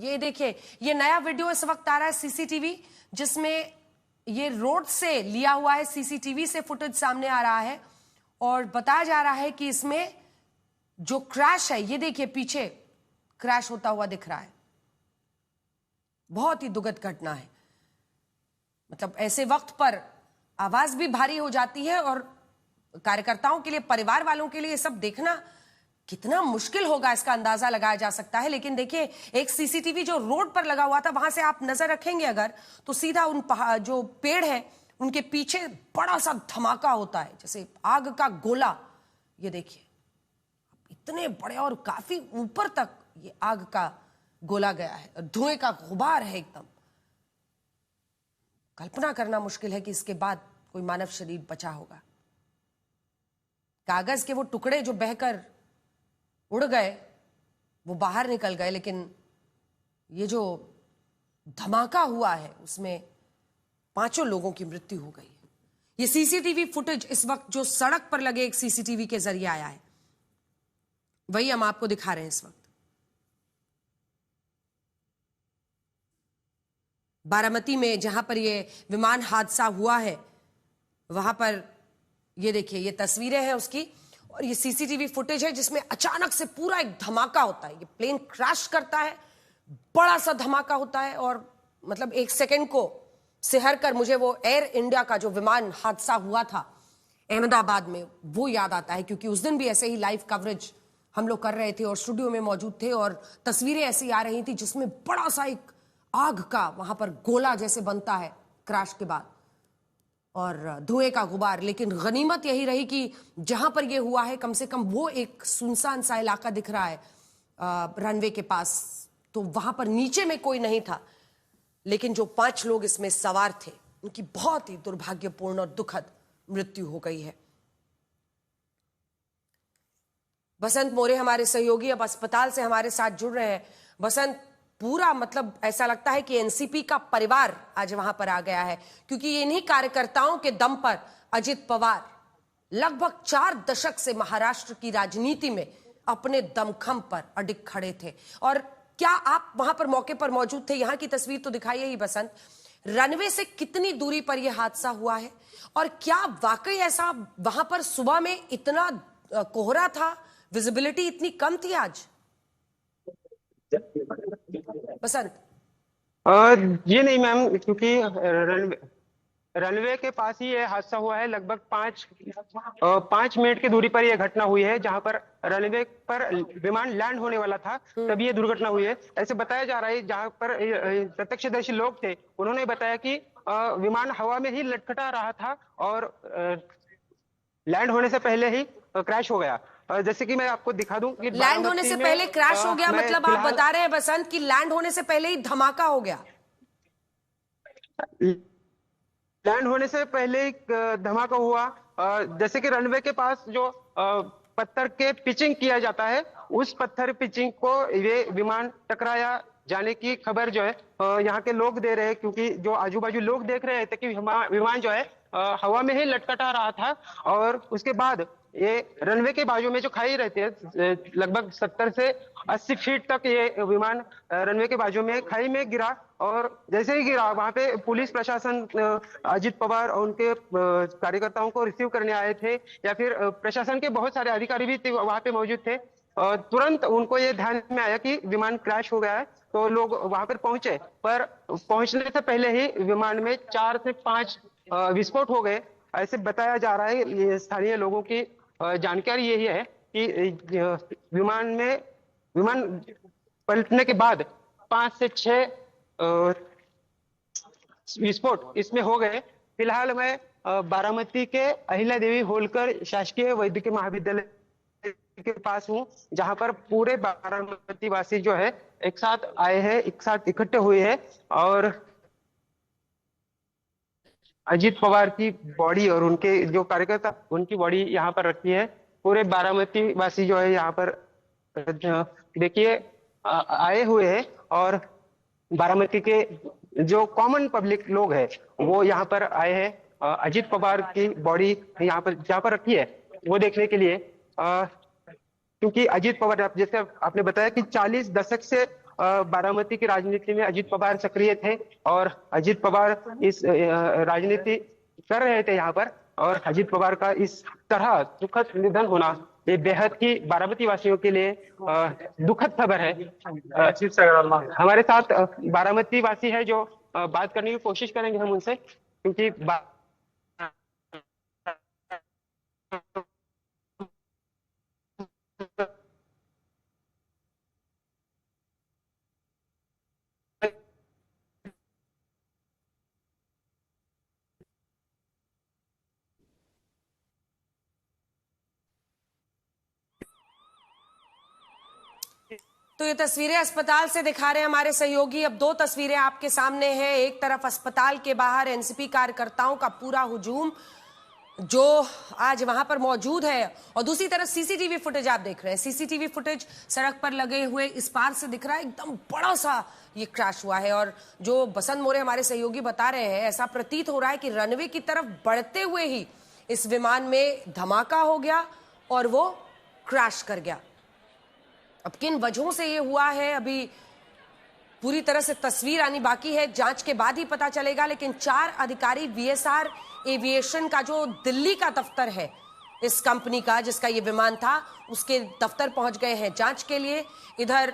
ये देखिए, ये नया वीडियो इस वक्त आ रहा है सीसीटीवी, जिसमें ये रोड से लिया हुआ है, सीसीटीवी से फुटेज सामने आ रहा है और बताया जा रहा है कि इसमें जो क्रैश है, ये देखिए पीछे क्रैश होता हुआ दिख रहा है। बहुत ही दुखद घटना है। मतलब ऐसे वक्त पर आवाज भी भारी हो जाती है और कार्यकर्ताओं के लिए, परिवार वालों के लिए ये सब देखना कितना मुश्किल होगा इसका अंदाजा लगाया जा सकता है। लेकिन देखिए, एक सीसीटीवी जो रोड पर लगा हुआ था, वहां से आप नजर रखेंगे अगर, तो सीधा उन जो पेड़ है उनके पीछे बड़ा सा धमाका होता है, जैसे आग का गोला। ये देखिए, इतने बड़े और काफी ऊपर तक ये आग का गोला गया है, धुएं का गुबार है एकदम। कल्पना करना मुश्किल है कि इसके बाद कोई मानव शरीर बचा होगा। कागज के वो टुकड़े जो बहकर उड़ गए वो बाहर निकल गए, लेकिन ये जो धमाका हुआ है उसमें 5 लोगों की मृत्यु हो गई है। ये सीसीटीवी फुटेज इस वक्त जो सड़क पर लगे एक सीसीटीवी के जरिए आया है, वही हम आपको दिखा रहे हैं इस वक्त। बारामती में जहां पर ये विमान हादसा हुआ है, वहां पर ये देखिए, ये तस्वीरें हैं उसकी, और ये सीसीटीवी फुटेज है जिसमें अचानक से पूरा एक धमाका होता है। ये प्लेन क्रैश करता है, बड़ा सा धमाका होता है, और मतलब 1 सेकंड को सिहर कर मुझे वो एयर इंडिया का जो विमान हादसा हुआ था अहमदाबाद में, वो याद आता है, क्योंकि उस दिन भी ऐसे ही लाइव कवरेज हम लोग कर रहे थे और स्टूडियो में मौजूद थे और तस्वीरें ऐसी आ रही थी जिसमें बड़ा सा एक आग का वहां पर गोला जैसे बनता है क्रैश के बाद, और धुएं का गुबार। लेकिन गनीमत यही रही कि जहां पर यह हुआ है, कम से कम वो एक सुनसान सा इलाका दिख रहा है रनवे के पास, तो वहां पर नीचे में कोई नहीं था। लेकिन जो 5 लोग इसमें सवार थे, उनकी बहुत ही दुर्भाग्यपूर्ण और दुखद मृत्यु हो गई है। बसंत मोरे हमारे सहयोगी अब अस्पताल से हमारे साथ जुड़ रहे हैं। बसंत, पूरा मतलब ऐसा लगता है कि एनसीपी का परिवार आज वहां पर आ गया है, क्योंकि इन्हीं कार्यकर्ताओं के दम पर अजित पवार लगभग 4 दशक से महाराष्ट्र की राजनीति में अपने दमखम पर अडिग खड़े थे। और क्या आप वहां पर मौके पर मौजूद थे? यहां की तस्वीर तो दिखाइए ही बसंत, रनवे से कितनी दूरी पर यह हादसा हुआ है, और क्या वाकई ऐसा वहां पर सुबह में इतना कोहरा था, विजिबिलिटी इतनी कम थी आज? बसंत ये नहीं मैम, क्योंकि रनवे के पास ही ये हादसा हुआ है। लगभग 5 मिनट की दूरी पर यह घटना हुई है, जहां पर रनवे पर विमान लैंड होने वाला था, तभी ये दुर्घटना हुई है, ऐसे बताया जा रहा है। जहां पर प्रत्यक्षदर्शी लोग थे, उन्होंने बताया कि विमान हवा में ही लटखटा रहा था और लैंड होने से पहले ही क्रैश हो गया। जैसे कि मैं आपको दिखा दूं कि लैंड होने से पहले क्रैश हो गया, मतलब आप बता रहे हैं बसंत कि लैंड होने से पहले ही धमाका हो गया? लैंड होने से पहले ही धमाका हुआ। जैसे कि रनवे के पास जो पत्थर के पिचिंग किया जाता है, उस पत्थर पिचिंग को ये विमान टकराया जाने की खबर जो है यहाँ के लोग दे रहे हैं, क्योंकि जो आजू बाजू लोग देख रहे थे कि विमान जो है हवा में ही लटकटा रहा था। और उसके बाद ये रनवे के बाजू में जो खाई रहती है, लगभग 70 से 80 फीट तक ये विमान रनवे के बाजू में खाई में गिरा। और जैसे ही गिरा, वहां पे पुलिस प्रशासन अजित पवार और उनके कार्यकर्ताओं को रिसीव करने आए थे, या फिर प्रशासन के बहुत सारे अधिकारी भी वहां पे मौजूद थे। तुरंत उनको ये ध्यान में आया कि विमान क्रैश हो गया है, तो लोग वहां पर पहुंचे। पर पहुंचने से पहले ही विमान में 4 से 5 विस्फोट हो गए, ऐसे बताया जा रहा है। ये स्थानीय लोगों की जानकारी यही है कि विमान पलटने के बाद 5 से 6 विस्फोट इसमें हो गए। फिलहाल मैं बारामती के अहिल्या देवी होलकर शासकीय वैद्यकीय महाविद्यालय के पास हूँ, जहां पर पूरे बारामती वासी जो है एक साथ आए हैं, एक साथ इकट्ठे हुए हैं, और अजित पवार की बॉडी और उनके जो कार्यकर्ता, उनकी बॉडी यहाँ पर रखी है। पूरे बारामती वासी जो है यहाँ पर देखिए आए हुए हैं, और बारामती के जो कॉमन पब्लिक लोग हैं वो यहाँ पर आए हैं अजित पवार की बॉडी यहाँ पर जहाँ पर रखी है वो देखने के लिए। क्योंकि अजित पवार, जैसे आपने बताया कि 40 दशक से बारामती की राजनीति में अजित पवार सक्रिय थे और अजित पवार इस राजनीति कर रहे थे यहाँ पर। और अजित पवार का इस तरह दुखद निधन होना ये बेहद ही बारामती वासियों के लिए दुखद खबर है। हमारे साथ बारामती वासी है जो बात करने की कोशिश करेंगे हम उनसे, क्योंकि तो ये तस्वीरें अस्पताल से दिखा रहे हैं हमारे सहयोगी। अब दो तस्वीरें आपके सामने हैं। एक तरफ अस्पताल के बाहर एनसीपी कार्यकर्ताओं का पूरा हुजूम जो आज वहां पर मौजूद है, और दूसरी तरफ सीसीटीवी फुटेज आप देख रहे हैं। सीसीटीवी फुटेज सड़क पर लगे हुए इस पार से दिख रहा है, एकदम बड़ा सा ये क्रैश हुआ है। और जो बसंत मोरे हमारे सहयोगी बता रहे हैं, ऐसा प्रतीत हो रहा है कि रनवे की तरफ बढ़ते हुए ही इस विमान में धमाका हो गया और वो क्रैश कर गया। अब किन वजहों से ये हुआ है अभी पूरी तरह से तस्वीर आनी बाकी है, जांच के बाद ही पता चलेगा। लेकिन 4 अधिकारी वीएसआर एविएशन का जो दिल्ली का दफ्तर है इस कंपनी का जिसका ये विमान था, उसके दफ्तर पहुंच गए हैं जांच के लिए। इधर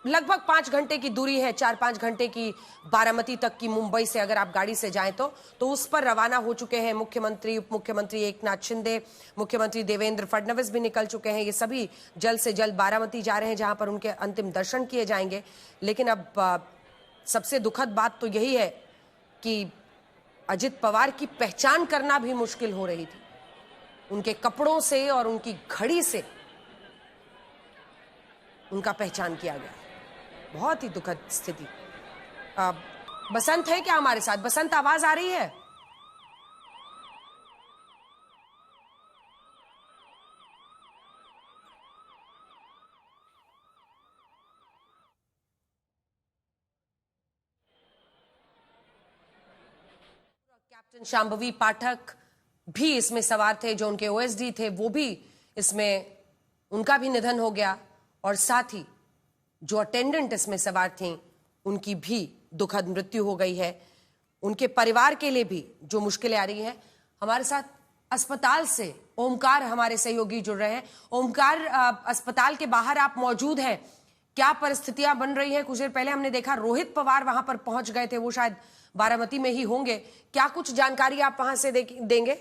लगभग 5 घंटे की दूरी है, 4-5 घंटे की बारामती तक की, मुंबई से अगर आप गाड़ी से जाएं तो उस पर रवाना हो चुके हैं मुख्यमंत्री, उप मुख्यमंत्री एकनाथ शिंदे, मुख्यमंत्री देवेंद्र फडणवीस भी निकल चुके हैं। ये सभी जल्द से जल्द बारामती जा रहे हैं जहां पर उनके अंतिम दर्शन किए जाएंगे। लेकिन अब सबसे दुखद बात तो यही है कि अजित पवार की पहचान करना भी मुश्किल हो रही थी। उनके कपड़ों से और उनकी घड़ी से उनका पहचान किया गया। बहुत ही दुखद स्थिति। बसंत है क्या हमारे साथ? बसंत, आवाज आ रही है? कैप्टन शांभवी पाठक भी इसमें सवार थे, जो उनके ओएसडी थे, वो भी इसमें, उनका भी निधन हो गया। और साथ ही जो अटेंडेंट इसमें सवार थी उनकी भी दुखद मृत्यु हो गई है। उनके परिवार के लिए भी जो मुश्किलें आ रही हैं। हमारे साथ अस्पताल से ओमकार हमारे सहयोगी जुड़ रहे हैं। ओमकार, अस्पताल के बाहर आप मौजूद हैं, क्या परिस्थितियां बन रही हैं? कुछ देर पहले हमने देखा रोहित पवार वहां पर पहुंच गए थे, वो शायद बारामती में ही होंगे। क्या कुछ जानकारी आप वहां से देंगे?